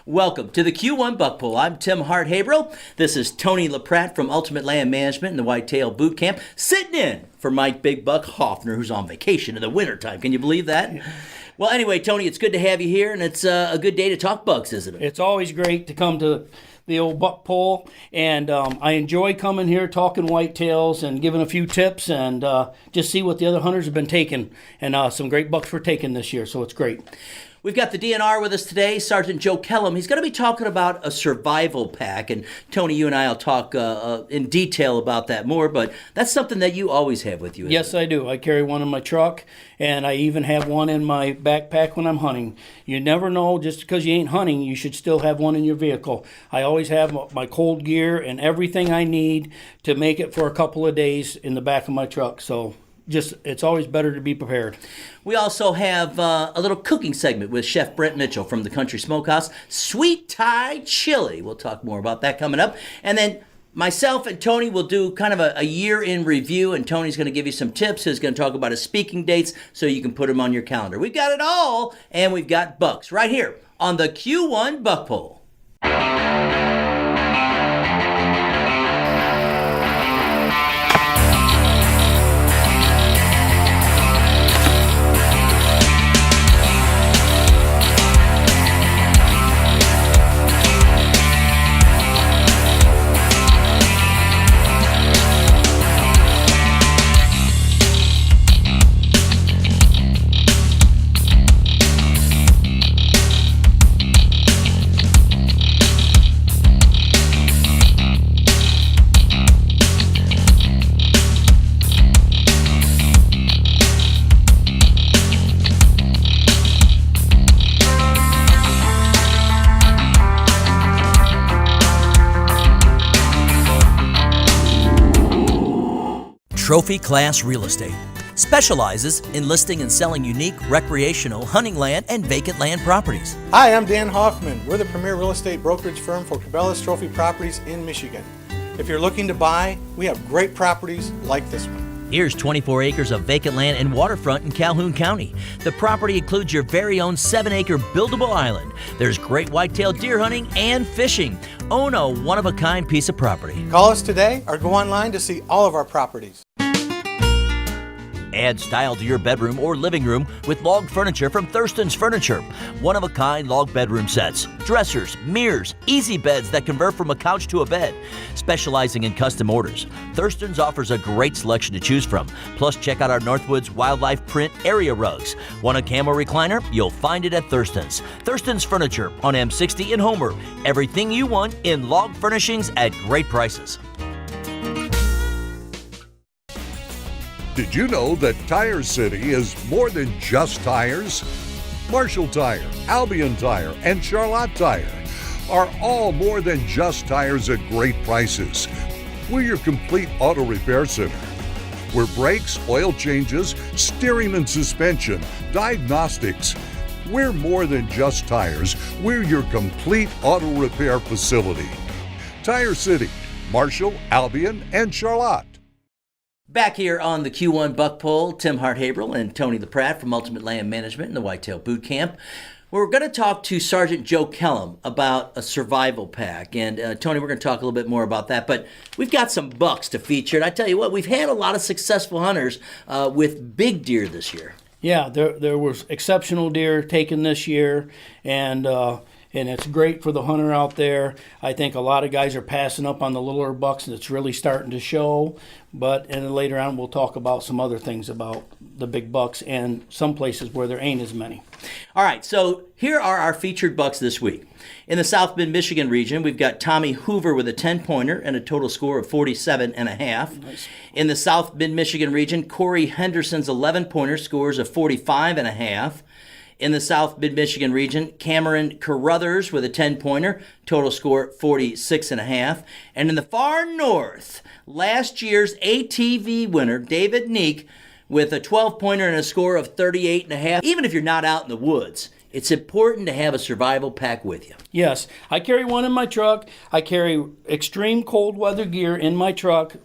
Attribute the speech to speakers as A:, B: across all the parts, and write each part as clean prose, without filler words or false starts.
A: Welcome to the Q1 Buck Pull. I'm Tim Hart-Haverhill. This is Tony LaPratte from Ultimate Land Management and the Whitetail Boot Camp, sitting in for Mike Big Buck Hoffner, who's on vacation in the wintertime. Can you believe that? Yeah. Well, anyway, Tony, it's good to have you here, and it's a good day to talk bucks, isn't it?
B: It's always great to come to the old buck pull, and I enjoy coming here talking whitetails and giving a few tips and just see what the other hunters have been taking, and some great bucks were taken this year, so it's great.
A: We've got the DNR with us today, Sergeant Joe Kellum. He's going to be talking about a survival pack, and Tony, you and I will talk in detail about that more, but that's something that you always have with you, isn't
B: Yes,
A: it?
B: I do. I carry one in my truck, and I even have one in my backpack when I'm hunting. You never know, just because you ain't hunting, you should still have one in your vehicle. I always have my cold gear and everything I need to make it for a couple of days in the back of my truck, so it's always better to be prepared.
A: We also have a little cooking segment with Chef Brent Mitchell from the Country Smokehouse, Sweet Thai Chili. We'll talk more about that coming up. And then myself and Tony will do kind of a year in review, and Tony's going to give you some tips. He's going to talk about his speaking dates so you can put them on your calendar. We've got it all, and we've got bucks right here on the Q1 Buck Pull. Trophy Class Real Estate specializes in listing and selling unique recreational hunting land and vacant land properties.
C: Hi, I'm Dan Hoffman. We're the premier real estate brokerage firm for Cabela's Trophy Properties in Michigan. If you're looking to buy, we have great properties like this one.
A: Here's 24 acres of vacant land and waterfront in Calhoun County. The property includes your very own 7-acre buildable island. There's great whitetail deer hunting and fishing. Own a one-of-a-kind piece of property.
C: Call us today or go online to see all of our properties.
A: Add style to your bedroom or living room with log furniture from Thurston's Furniture. One-of-a-kind log bedroom sets, dressers, mirrors, easy beds that convert from a couch to a bed. Specializing in custom orders, Thurston's offers a great selection to choose from. Plus, check out our Northwoods Wildlife Print area rugs. Want a camel recliner? You'll find it at Thurston's. Thurston's Furniture on M60 in Homer. Everything you want in log furnishings at great prices.
D: Did you know that Tire City is more than just tires? Marshall Tire, Albion Tire, and Charlotte Tire are all more than just tires at great prices. We're your complete auto repair center. We're brakes, oil changes, steering and suspension, diagnostics. We're more than just tires. We're your complete auto repair facility. Tire City, Marshall, Albion, and Charlotte.
A: Back here on the Q1 Buck Pull, Tim Hart-Haverhill and Tony LaPratte from Ultimate Land Management and the Whitetail Boot Camp. We're going to talk to Sergeant Joe Kellum about a survival pack. And Tony, we're going to talk a little bit more about that. But we've got some bucks to feature. And I tell you what, we've had a lot of successful hunters with big deer this year.
B: Yeah, there was exceptional deer taken this year, and it's great for the hunter out there. I think a lot of guys are passing up on the littler bucks, and it's really starting to show. But and then later on, we'll talk about some other things about the big bucks and some places where there ain't as many.
A: All right, so here are our featured bucks this week. In the South Mid-Michigan region, we've got Tommy Hoover with a 10-pointer and a total score of 47.5.
B: Nice.
A: In the South Mid-Michigan region, Corey Henderson's 11-pointer scores of 45.5. In the South Mid-Michigan region, Cameron Carruthers with a 10-pointer, total score 46.5. And in the far north, last year's ATV winner, David Neek, with a 12-pointer and a score of 38.5. Even if you're not out in the woods, it's important to have a survival pack with you.
B: Yes, I carry one in my truck. I carry extreme cold weather gear in my truck.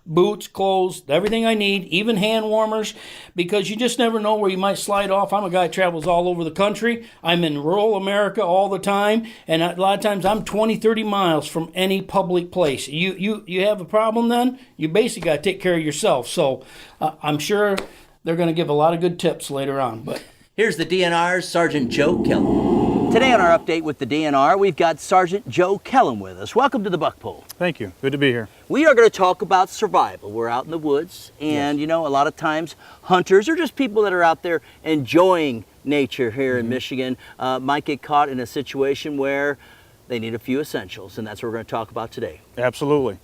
B: boots, clothes, everything I need, even hand warmers, because you just never know where you might slide off. I'm a guy that travels all over the country. I'm in rural America all the time, and a lot of times I'm 20, 30 miles from any public place. You have a problem then, you basically got to take care of yourself. So I'm sure they're going to give a lot of good tips later on. But
A: Here's the DNR's Sergeant Joe Kellum. Today on our update with the DNR, we've got Sergeant Joe Kellum with us. Welcome to the Buck Pool.
E: Thank you. Good to be here.
A: We are going to talk about survival. We're out in the woods, and you know, a lot of times hunters or just people that are out there enjoying nature here in Michigan might get caught in a situation where they need a few essentials, and that's what we're going to talk about today.
E: Absolutely.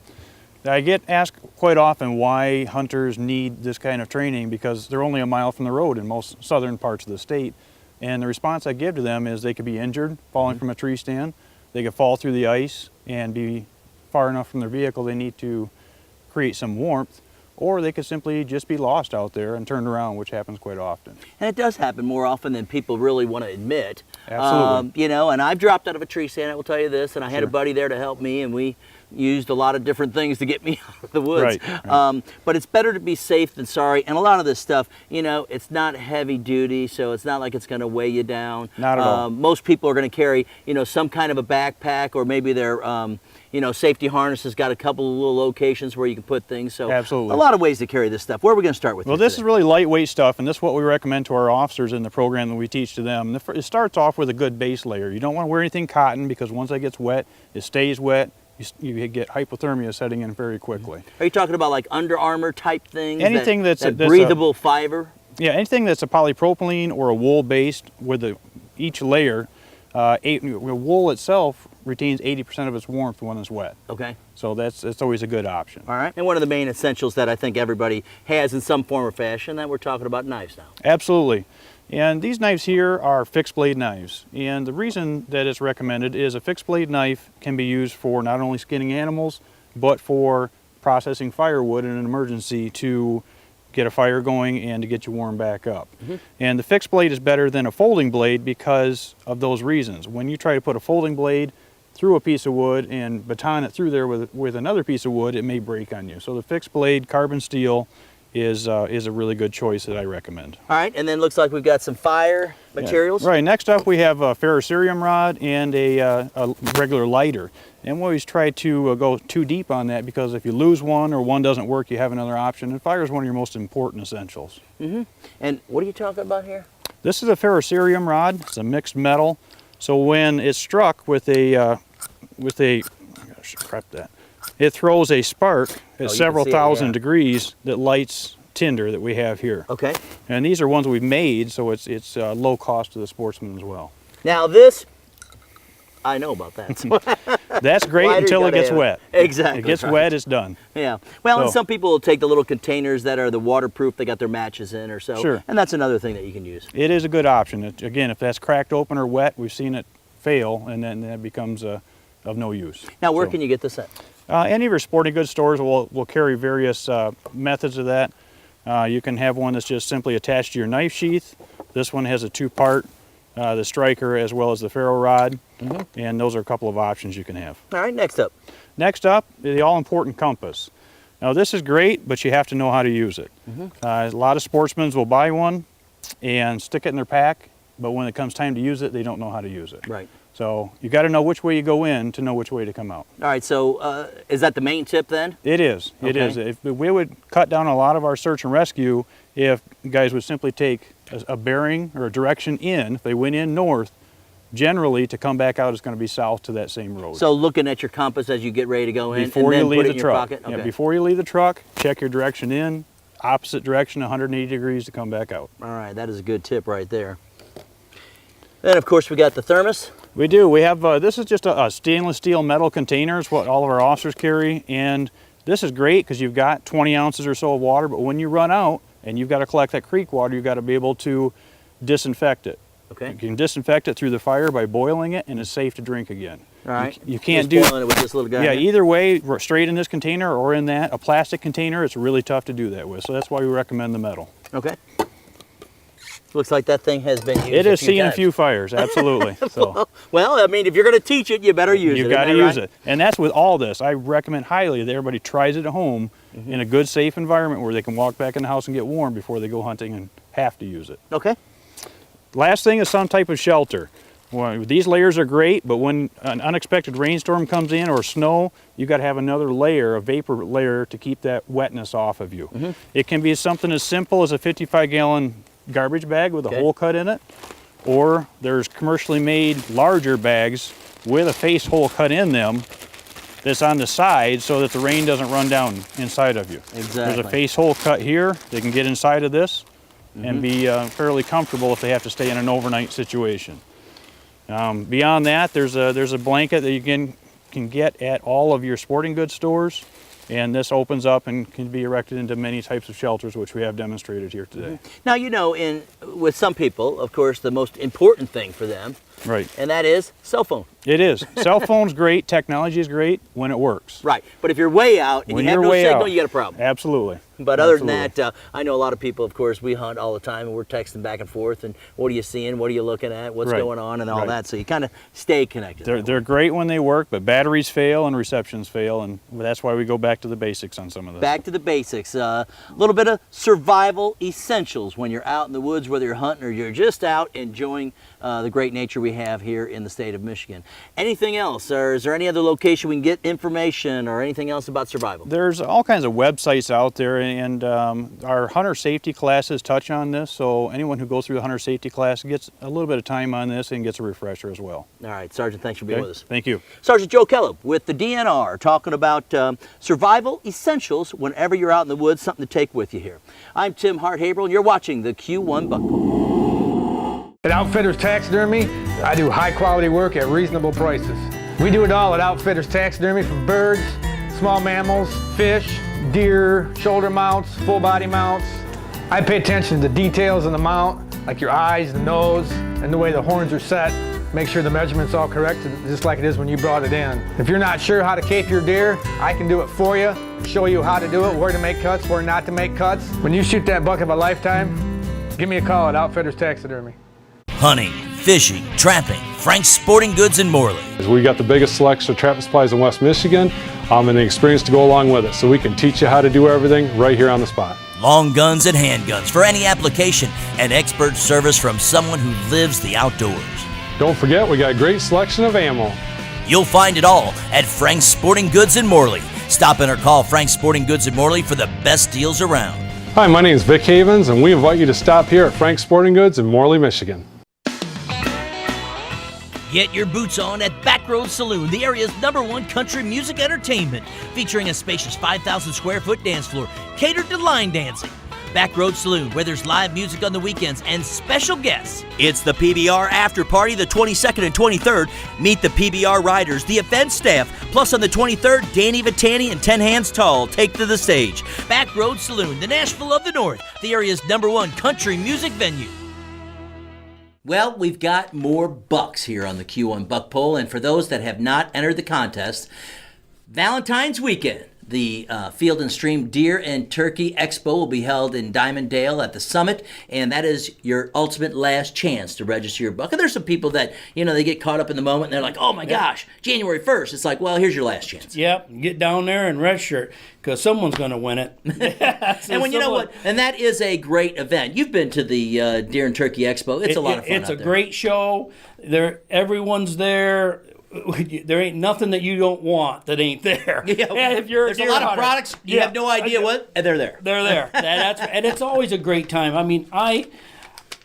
E: I get asked quite often why hunters need this kind of training, because they're only a mile from the road in most southern parts of the state. And the response I give to them is they could be injured falling from a tree stand, they could fall through the ice and be far enough from their vehicle they need to create some warmth, or they could simply just be lost out there and turned around, which happens quite often.
A: And it does happen more often than people really want to admit.
E: Absolutely.
A: You know, and I've dropped out of a tree stand, I will tell you this, and I had a
E: Sure.
A: buddy there to help me, and we used a lot of different things to get me out of the woods.
E: Right.
A: But it's better to be safe than sorry, and a lot of this stuff, you know, it's not heavy duty, so it's not like it's going to weigh you down.
E: Not at all.
A: Most people are going to carry, you know, some kind of a backpack, or maybe their, you know, safety harness has got a couple of little locations where you can put things. So
E: Absolutely.
A: a lot of ways to carry this stuff. Where are we going to start with?
E: Well,
A: here
E: this
A: today?
E: is really lightweight stuff, and this is what we recommend to our officers in the program that we teach to them. It starts off with a good base layer. You don't want to wear anything cotton, because once it gets wet, it stays wet. You get hypothermia setting in very quickly.
A: Are you talking about like Under Armour type things?
E: Anything that's
A: breathable fiber?
E: Yeah, anything that's a polypropylene or a wool based, with each layer, wool itself retains 80% of its warmth when it's wet.
A: Okay.
E: So that's always a good option.
A: All right. And one of the main essentials that I think everybody has in some form or fashion, that we're talking about knives now.
E: Absolutely. And these knives here are fixed blade knives. And the reason that it's recommended is a fixed blade knife can be used for not only skinning animals, but for processing firewood in an emergency to get a fire going and to get you warm back up. And the fixed blade is better than a folding blade because of those reasons. When you try to put a folding blade through a piece of wood and baton it through there with another piece of wood, it may break on you. So the fixed blade carbon steel is a really good choice that I recommend.
A: All right. And then looks like we've got some fire materials.
E: Right. Next up, we have a ferrocerium rod and a regular lighter. And we always try to go too deep on that, because if you lose one or one doesn't work, you have another option. And fire is one of your most important essentials.
A: And what are you talking about here?
E: This is a ferrocerium rod. It's a mixed metal. So when it's struck with a it throws a spark at several thousand degrees that lights tinder that we have here.
A: Okay.
E: And these are ones we've made, so it's low cost to the sportsman as well.
A: Now this, I know about that.
E: That's great
A: Lighter,
E: until it
A: gotta
E: gets
A: have it.
E: wet.
A: Exactly.
E: It gets
A: right.
E: wet, it's done.
A: Yeah. Well, and
E: So-
A: some people will take the little containers that are the waterproof, they got their matches in or so.
E: Sure.
A: And that's another thing that you can use.
E: It is a good option. Again, if that's cracked open or wet, we've seen it fail, and then that becomes of no use.
A: Now, where
E: So,
A: can you get this at?
E: any of your sporting goods stores will carry various methods of that. You can have one that's just simply attached to your knife sheath. This one has a two-part, the striker as well as the ferro rod, and those are a couple of options you can have.
A: All right, next up.
E: Next up, the all-important compass. Now this is great, but you have to know how to use it. A lot of sportsmen will buy one and stick it in their pack, but when it comes time to use it, they don't know how to use it.
A: Right.
E: So you got to know which way you go in to know which way to come out.
A: All right, so is that the main tip then?
E: It is. It
A: Okay.
E: is. If we would cut down a lot of our search and rescue if guys would simply take a bearing or a direction in. If they went in north, generally to come back out is going to be south to that same road.
A: So looking at your compass as you get ready to go in,
E: Before
A: and then
E: you leave
A: put it
E: the
A: in your
E: truck.
A: pocket?
E: Yeah,
A: Okay.
E: before you leave the truck, check your direction in, opposite direction, 180 degrees to come back out.
A: All right, that is a good tip right there. Then, of course, we got the thermos.
E: We do. We have, this is just a stainless steel metal container. It's what all of our officers carry. And this is great because you've got 20 ounces or so of water, but when you run out and you've got to collect that creek water, you've got to be able to disinfect it.
A: Okay.
E: You can disinfect it through the fire by boiling it, and it's safe to drink again.
A: All right.
E: You can't
A: Just
E: do
A: boiling it with this little guy.
E: Yeah,
A: here.
E: either way, straight in this container or in that, a plastic container, it's really tough to do that with. So that's why we recommend the metal.
A: Okay. A Looks like that thing has been used.
E: It has seen a
A: times.
E: few fires, absolutely. So
A: Well, I mean, if you're going to teach it, you better use it.
E: you've got to use it. And that's with all this. I recommend highly that everybody tries it at home in a good, safe environment where they can walk back in the house and get warm before they go hunting and have to use it.
A: Okay.
E: Last thing is some type of shelter. Well, these layers are great, but when an unexpected rainstorm comes in or snow, you've got to have another layer, a vapor layer, to keep that wetness off of you. It can be something as simple as a 55-gallon garbage bag with a hole cut in it, or there's commercially made larger bags with a face hole cut in them that's on the side so that the rain doesn't run down inside of you.
A: Exactly.
E: There's a face hole cut here. They can get inside of this and be fairly comfortable if they have to stay in an overnight situation. Beyond that, there's a blanket that you can get at all of your sporting goods stores, and this opens up and can be erected into many types of shelters, which we have demonstrated here today.
A: Now, you know, with some people, of course, the most important thing for them,
E: Right.
A: and that is cell phone.
E: It is. Cell phone's great. Technology is great when it works.
A: Right. But if you're way out and
E: When
A: you have
E: you're
A: no
E: way
A: signal,
E: out.
A: you got a problem.
E: Absolutely.
A: But other than
E: Absolutely.
A: that, I know a lot of people, of course, we hunt all the time and we're texting back and forth and what are you seeing, what are you looking at, what's
E: Right.
A: going on and all
E: Right.
A: that. So you kind of stay connected.
E: They're great when they work, but batteries fail and receptions fail, and that's why we go back to the basics on some of this.
A: Back to the basics. A little bit of survival essentials when you're out in the woods, whether you're hunting or you're just out enjoying the great nature we have here in the state of Michigan. Anything else? Or is there any other location we can get information or anything else about survival?
E: There's all kinds of websites out there, and our hunter safety classes touch on this, so anyone who goes through the hunter safety class gets a little bit of time on this and gets a refresher as well.
A: All right, Sergeant, thanks for being
E: Okay?
A: with us.
E: Thank you.
A: Sergeant Joe Kellogg with the DNR talking about survival essentials whenever you're out in the woods, something to take with you here. I'm Tim Hart-Haberl, and you're watching the Q1 Buck.
F: At Outfitters Taxidermy, I do high quality work at reasonable prices. We do it all at Outfitters Taxidermy, from birds, small mammals, fish, deer, shoulder mounts, full body mounts. I pay attention to the details in the mount, like your eyes, the nose, and the way the horns are set. Make sure the measurement's all correct, just like it is when you brought it in. If you're not sure how to cape your deer, I can do it for you, show you how to do it, where to make cuts, where not to make cuts. When you shoot that buck of a lifetime, give me a call at Outfitters Taxidermy.
A: Hunting, fishing, trapping, Frank's Sporting Goods in Morley.
G: We got the biggest selection of trapping supplies in West Michigan and the experience to go along with it, so we can teach you how to do everything right here on the spot.
A: Long guns and handguns for any application, and expert service from someone who lives the outdoors.
G: Don't forget, we got a great selection of ammo.
A: You'll find it all at Frank's Sporting Goods in Morley. Stop in or call Frank's Sporting Goods in Morley for the best deals around.
G: Hi, my name is Vic Havens, and we invite you to stop here at Frank's Sporting Goods in Morley, Michigan.
A: Get your boots on at Backroad Saloon, the area's #1 country music entertainment, featuring a spacious 5,000 square foot dance floor catered to line dancing. Backroad Saloon, where there's live music on the weekends and special guests. It's the PBR After Party the 22nd and 23rd. Meet the PBR riders, the event staff, plus on the 23rd, Danny Vitani and 10 Hands Tall take to the stage. Backroad Saloon, the Nashville of the North, the area's #1 country music venue. Well, we've got more bucks here on the Q1 Buck Poll, and for those that have not entered the contest, Valentine's weekend, the Field and Stream Deer and Turkey Expo will be held in Diamonddale at the Summit, and that is your ultimate last chance to register your buck. And there's some people that, you know, they get caught up in the moment, and they're like, oh my gosh, January 1st. It's like, well, here's your last chance.
B: Yep, get down there and redshirt, because someone's going to win it.
A: And when you know what, and that is a great event. You've been to the Deer and Turkey Expo. It's a lot of fun.
B: It's
A: out
B: a
A: there.
B: great show. Everyone's there. There ain't nothing that you don't want that ain't there.
A: Yeah,
B: if you're
A: there's a
B: deer
A: lot of
B: hunter,
A: products you have no idea what, and they're there.
B: They're there. And it's always a great time. I mean, I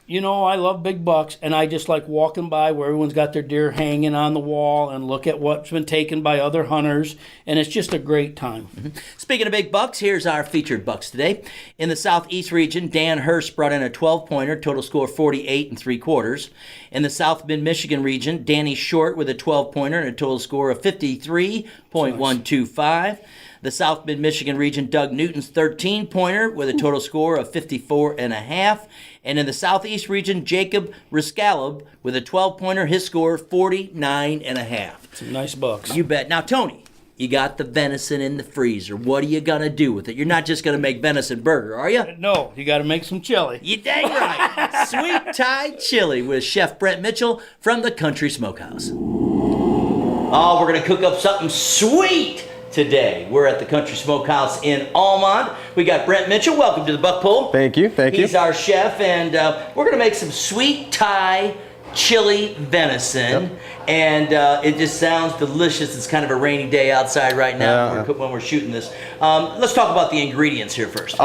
B: love big bucks, and I just like walking by where everyone's got their deer hanging on the wall and look at what's been taken by other hunters, and it's just a great time.
A: Mm-hmm. Speaking of big bucks, here's our featured bucks today. In the Southeast region, Dan Hurst brought in a 12-pointer, total score 48 3/4. In the South Mid-Michigan region, Danny Short with a 12-pointer and a total score of 53.125. The South Mid-Michigan region, Doug Newton's 13-pointer with a total score of 54.5. And in the Southeast region, Jacob Riscalib with a 12-pointer, his score 49.5.
B: Some nice bucks.
A: You bet. Now, Tony, You got the venison in the freezer. What are you gonna do with it? You're not just gonna make venison burger, are you?
B: No, you got to make some chili.
A: You dang right. Sweet Thai chili with Chef Brent Mitchell from the Country Smokehouse. Oh, we're gonna cook up something sweet today. We're at the Country Smokehouse in Almont. We got Brent Mitchell. Welcome to the Buck Pull.
H: Thank you.
A: He's our chef, and we're gonna make some sweet Thai chili venison, and it just sounds delicious. It's kind of a rainy day outside right now when we're shooting this. Let's talk about the ingredients here first.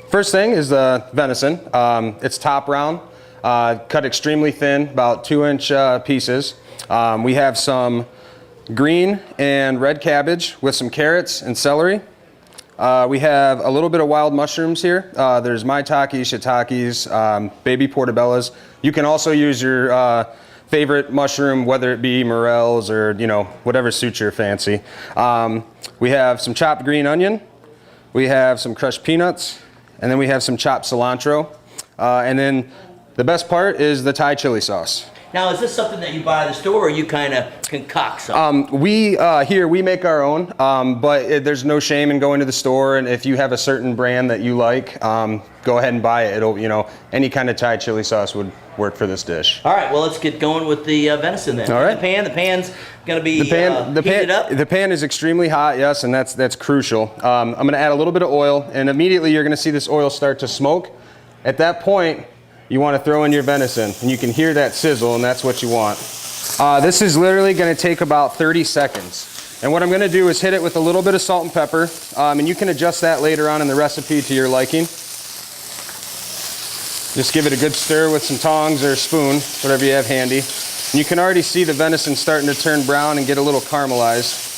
H: First thing is the venison. It's top round, cut extremely thin, about 2-inch pieces. We have some green and red cabbage with some carrots and celery. We have a little bit of wild mushrooms here. There's maitake, shiitakes, baby portobellas. You can also use your favorite mushroom, whether it be morels or whatever suits your fancy. We have some chopped green onion. We have some crushed peanuts, and then we have some chopped cilantro. And then the best part is the Thai chili sauce.
A: Now, is this something that you buy at the store, or you kind of concoct something?
H: We make our own, but there's no shame in going to the store, and if you have a certain brand that you like, go ahead and buy it. It'll, any kind of Thai chili sauce would work for this dish.
A: All right, well, let's get going with the venison then.
H: All right.
A: The pan's going to be heated up?
H: The pan is extremely hot, yes, and that's crucial. I'm going to add a little bit of oil, and immediately you're going to see this oil start to smoke. At that point, you want to throw in your venison, and you can hear that sizzle, and that's what you want. This is literally going to take about 30 seconds. And what I'm going to do is hit it with a little bit of salt and pepper, and you can adjust that later on in the recipe to your liking. Just give it a good stir with some tongs or a spoon, whatever you have handy. And you can already see the venison starting to turn brown and get a little caramelized.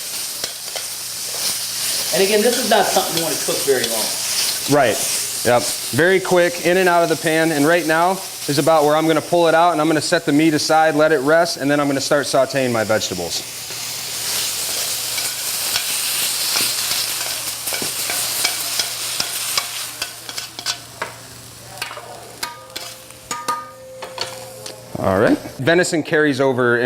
A: And again, this is not something you want to cook very long.
H: Right. Yep. Very quick, in and out of the pan. And right now is about where I'm going to pull it out, and I'm going to set the meat aside, let it rest, and then I'm going to start sauteing my vegetables. All right. Venison carries over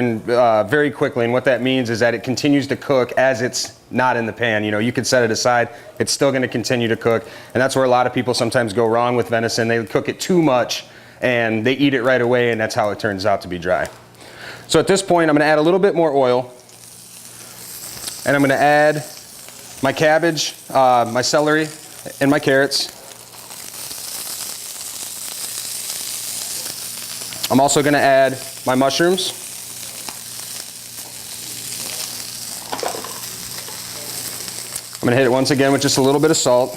H: very quickly, and what that means is that it continues to cook as it's not in the pan. You can set it aside, it's still going to continue to cook, and that's where a lot of people sometimes go wrong with venison. They cook it too much, and they eat it right away, and that's how it turns out to be dry. So at this point, I'm going to add a little bit more oil, and I'm going to add my cabbage, my celery, and my carrots. I'm also going to add my mushrooms. I'm going to hit it once again with just a little bit of salt.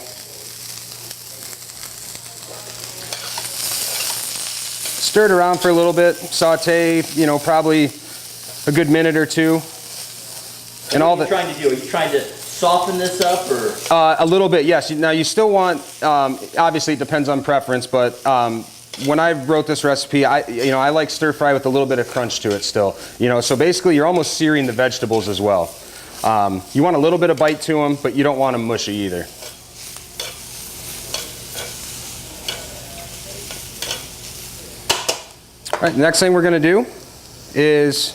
H: Stir it around for a little bit, saute, probably a good minute or two.
A: And all that. What are you trying to do? Are you trying to soften this up, or?
H: A little bit, yes. Now you still want, obviously it depends on preference, but when I wrote this recipe, I like stir fry with a little bit of crunch to it still. So basically you're almost searing the vegetables as well. You want a little bit of bite to them, but you don't want them mushy either. All right, the next thing we're going to do is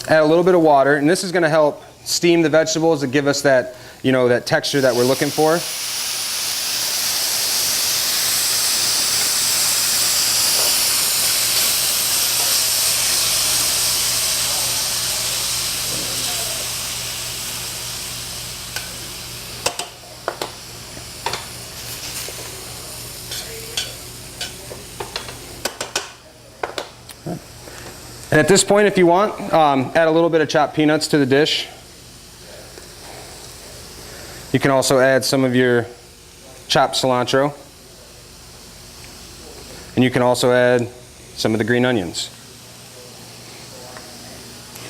H: add a little bit of water, and this is going to help steam the vegetables and give us that, that texture that we're looking for. And at this point, if you want, add a little bit of chopped peanuts to the dish. You can also add some of your chopped cilantro. And you can also add some of the green onions.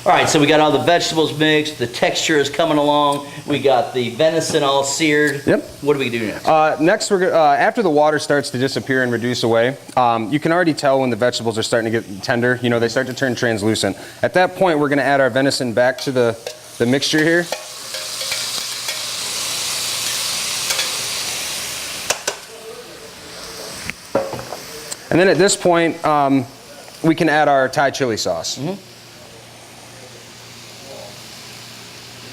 A: All right, so we got all the vegetables mixed, the texture is coming along, we got the venison all seared.
H: Yep.
A: What do we do next?
H: Next, after the water starts to disappear and reduce away, you can already tell when the vegetables are starting to get tender. They start to turn translucent. At that point, we're going to add our venison back to the mixture here. And then at this point, we can add our Thai chili sauce.
A: Mm-hmm.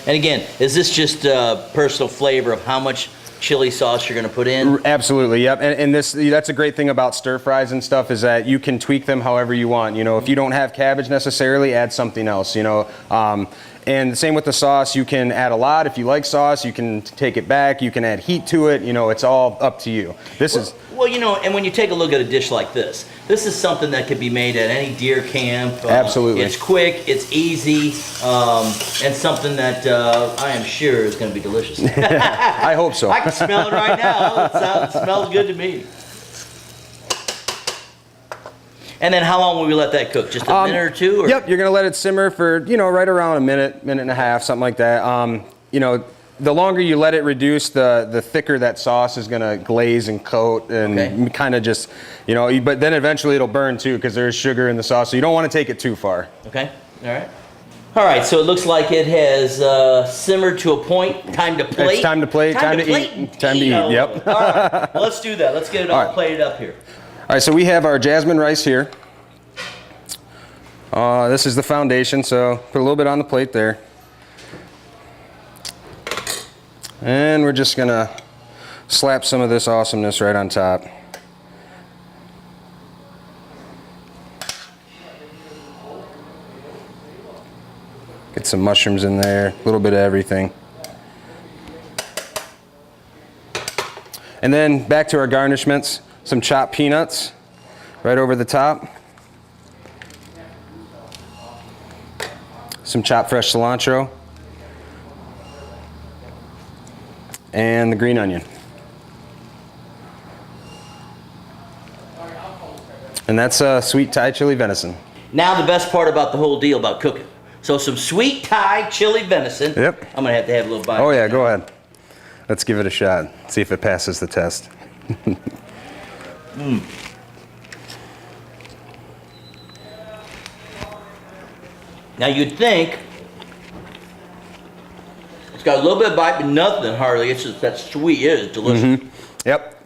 A: And again, is this just personal flavor of how much chili sauce you're going to put in?
H: Absolutely, yep. And that's a great thing about stir fries and stuff, is that you can tweak them however you want. You know, if you don't have cabbage necessarily, add something else, you know. And the same with the sauce. You can add a lot. If you like sauce, you can take it back. You can add heat to it. You know, it's all up to you.
A: Well, you know, and when you take a look at a dish like this is something that could be made at any deer camp.
H: Absolutely.
A: It's quick, it's easy, and something that I am sure is going to be delicious.
H: I hope so.
A: I can smell it right now. It smells good to me. And then how long will we let that cook? Just a minute or two? Or?
H: Yep, you're going to let it simmer for, you know, right around a minute, minute and a half, something like that. You know, the longer you let it reduce, the thicker that sauce is going to glaze and coat and kind of just, you know, but then eventually it'll burn too because there's sugar in the sauce, so you don't want to take it too far.
A: Okay, all right. All right, so it looks like it has simmered to a point. Time to plate.
H: It's time to plate, time to eat. Time to eat, yep.
A: All right, well, let's do that. Let's get it all plated up here.
H: All right, so we have our jasmine rice here. This is the foundation, so put a little bit on the plate there. And we're just gonna slap some of this awesomeness right on top. Get some mushrooms in there, a little bit of everything. And then back to our garnishments, some chopped peanuts right over the top. Some chopped fresh cilantro. And the green onion. And that's sweet Thai chili venison.
A: Now the best part about the whole deal about cooking. So some sweet Thai chili venison.
H: Yep.
A: I'm going to have a little bite.
H: Oh yeah, go ahead. Let's give it a shot. See if it passes the test.
A: Now you'd think it's got a little bit of bite, but nothing hardly. It's just that sweet. It is delicious.
H: Mm-hmm. Yep.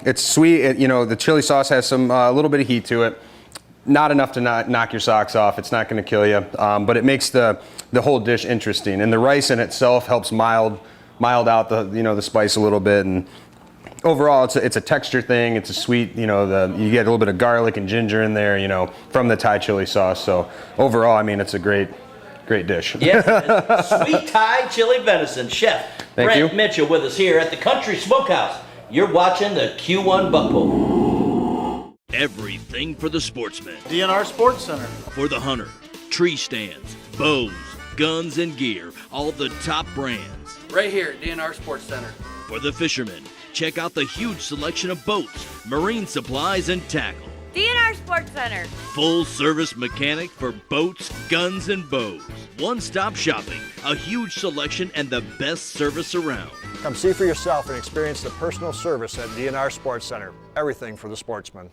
H: It's sweet. You know, the chili sauce has some a little bit of heat to it. Not enough to not knock your socks off. It's not going to kill you, but it makes the whole dish interesting. And the rice in itself helps mild out the spice a little bit. And overall, it's a texture thing. It's a sweet. You know, you get a little bit of garlic and ginger in there. You know, from the Thai chili sauce. So overall, I mean, it's a great dish.
A: Yes, sweet Thai chili venison. Chef Brent Mitchell with us here at the Country Smokehouse. You're watching the Q1 Buck Bowl. Everything for the sportsman.
I: DNR Sports Center.
A: For the hunter, tree stands, bows, guns, and gear. All the top brands.
J: Right here at DNR Sports Center.
A: For the fisherman, check out the huge selection of boats, marine supplies, and tackle.
K: DNR Sports Center.
A: Full service mechanic for boats, guns, and bows. One-stop shopping, a huge selection, and the best service around.
I: Come see for yourself and experience the personal service at DNR Sports Center. Everything for the sportsman.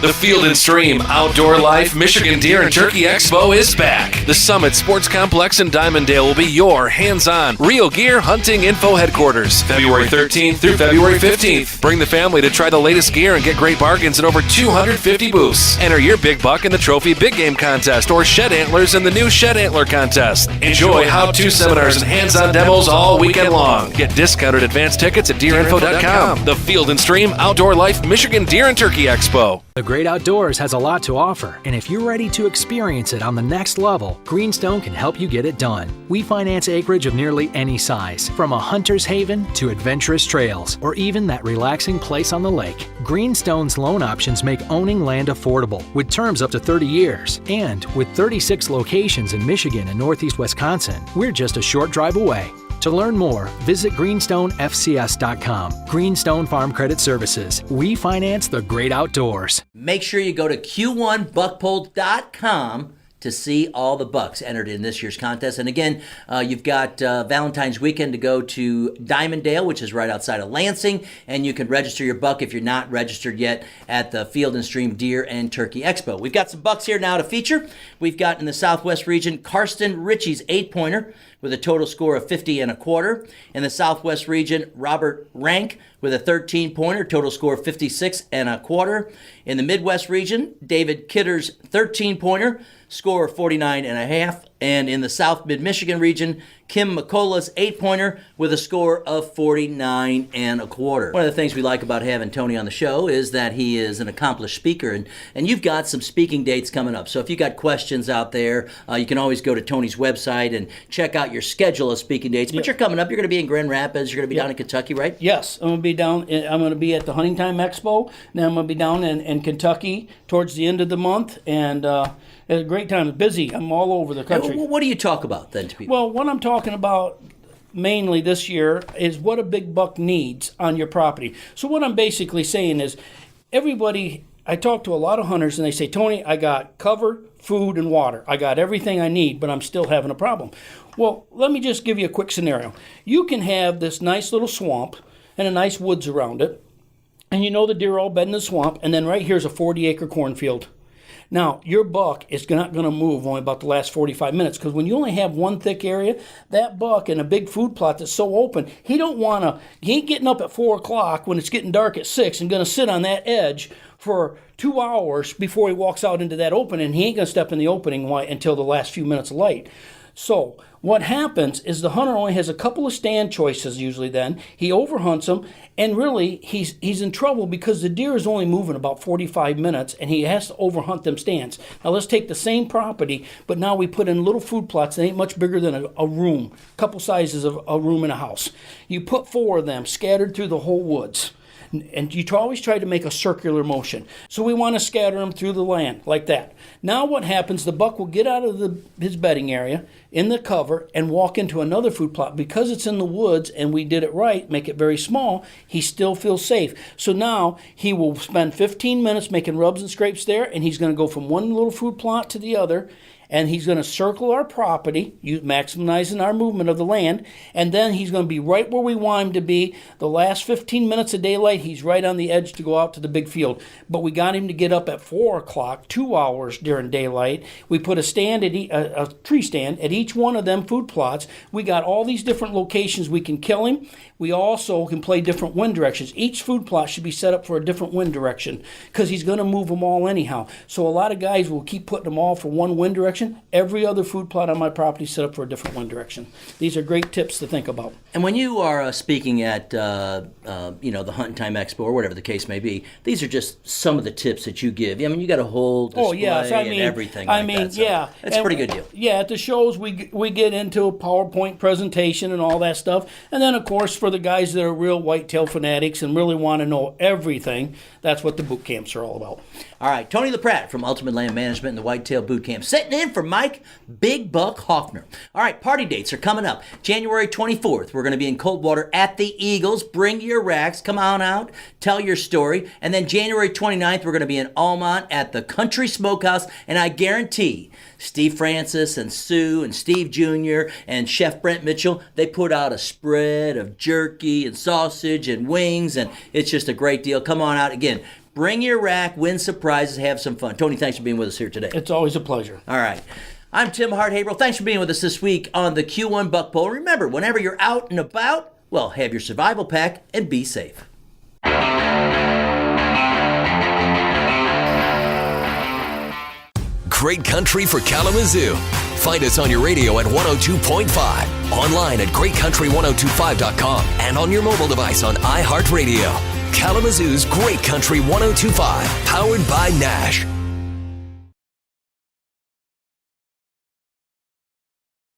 L: The Field & Stream Outdoor Life Michigan Deer and Turkey Expo is back. The Summit Sports Complex in Dimondale will be your hands-on, real gear hunting info headquarters. February 13th through February 15th. Bring the family to try the latest gear and get great bargains at over 250 booths. Enter your big buck in the Trophy Big Game Contest or Shed Antlers in the new Shed Antler Contest. Enjoy how-to seminars and hands-on demos all weekend long. Get discounted advance tickets at deerinfo.com. The Field & Stream Outdoor Life Michigan Deer and Turkey Expo.
M: The great outdoors has a lot to offer, and if you're ready to experience it on the next level, Greenstone can help you get it done. We finance acreage of nearly any size, from a hunter's haven to adventurous trails, or even that relaxing place on the lake. Greenstone's loan options make owning land affordable, with terms up to 30 years. And with 36 locations in Michigan and Northeast Wisconsin, we're just a short drive away. To learn more, visit greenstonefcs.com. Greenstone Farm Credit Services. We finance the great outdoors.
A: Make sure you go to q1buckpole.com to see all the bucks entered in this year's contest. And again, you've got Valentine's weekend to go to Dimondale, which is right outside of Lansing, and you can register your buck if you're not registered yet at the Field & Stream Deer and Turkey Expo. We've got some bucks here now to feature. We've got in the Southwest region, Karsten Ritchie's 8-pointer with a total score of 50 1/4. In the Southwest region, Robert Rank with a 13-pointer, total score of 56 1/4. In the Midwest region, David Kidder's 13-pointer, score of 49 1/2. And in the South Mid-Michigan region, Kim McCullough's 8-pointer with a score of 49 1/4. One of the things we like about having Tony on the show is that he is an accomplished speaker, and you've got some speaking dates coming up. So if you got questions out there, you can always go to Tony's website and check out your schedule of speaking dates. But you're coming up. You're going to be in Grand Rapids. You're going to be down in Kentucky, right?
B: Yes, I'm going to be at the Hunting Time Expo. Then I'm going to be down in Kentucky towards the end of the month, and it's a great time. It's busy. I'm all over the country.
A: What do you talk about then to people?
B: Well, what I'm talking about mainly this year is what a big buck needs on your property. So what I'm basically saying is I talk to a lot of hunters and they say, Tony, I got cover, food, and water. I got everything I need, but I'm still having a problem. Well, let me just give you a quick scenario. You can have this nice little swamp and a nice woods around it, and you know the deer are all bed in the swamp, and then right here's a 40-acre cornfield. Now, your buck is not going to move only about the last 45 minutes, because when you only have one thick area, that buck in a big food plot that's so open, he ain't getting up at 4 o'clock when it's getting dark at 6 and going to sit on that edge for 2 hours before he walks out into that opening, and he ain't going to step in the opening until the last few minutes of light. So what happens is the hunter only has a couple of stand choices usually then. He overhunts them, and really he's in trouble because the deer is only moving about 45 minutes, and he has to overhunt them stands. Now let's take the same property, but now we put in little food plots that ain't much bigger than a room, a couple sizes of a room in a house. You put 4 of them scattered through the whole woods. And you always try to make a circular motion. So we want to scatter them through the land like that. Now what happens, the buck will get out of his bedding area in the cover and walk into another food plot. Because it's in the woods and we did it right, make it very small, he still feels safe. So now he will spend 15 minutes making rubs and scrapes there, and he's going to go from one little food plot to the other, and he's going to circle our property, maximizing our movement of the land, and then he's going to be right where we want him to be. The last 15 minutes of daylight, he's right on the edge to go out to the big field. But we got him to get up at 4 o'clock, 2 hours during daylight. We put a tree stand at each one of them food plots. We got all these different locations we can kill him. We also can play different wind directions. Each food plot should be set up for a different wind direction because he's going to move them all anyhow. So a lot of guys will keep putting them all for one wind direction. Every other food plot on my property is set up for a different wind direction. These are great tips to think about.
A: And when you are speaking at the Hunting Time Expo or whatever the case may be, these are just some of the tips that you give. I mean, you got a whole display and everything like that. So
B: yeah.
A: It's a pretty good deal.
B: Yeah, at the shows we get into a PowerPoint presentation and all that stuff. And then, of course, for the guys that are real whitetail fanatics and really want to know everything, that's what the boot camps are all about.
A: All right, Tony LaPratt from Ultimate Land Management and the Whitetail Boot Camp, sitting in for Mike Big Buck Hoffner. All right, party dates are coming up. January 24th, we're going to be in Coldwater at the Eagles. Bring your racks. Come on out. Tell your story. And then January 29th, we're going to be in Almont at the Country Smokehouse. And I guarantee Steve Francis and Sue and Steve Jr. and Chef Brent Mitchell, they put out a spread of jerky and sausage and wings, and it's just a great deal. Come on out. Again, bring your rack, win surprises, have some fun. Tony, thanks for being with us here today.
B: It's always a pleasure.
A: All right. I'm Tim Hart-Haverhill. Thanks for being with us this week on the Q1 Buck Bowl. Remember, whenever you're out and about, well, have your survival pack and be safe.
L: Great country for Kalamazoo. Find us on your radio at 102.5, online at greatcountry1025.com, and on your mobile device on iHeartRadio. Kalamazoo's Great Country 1025, powered by Nash.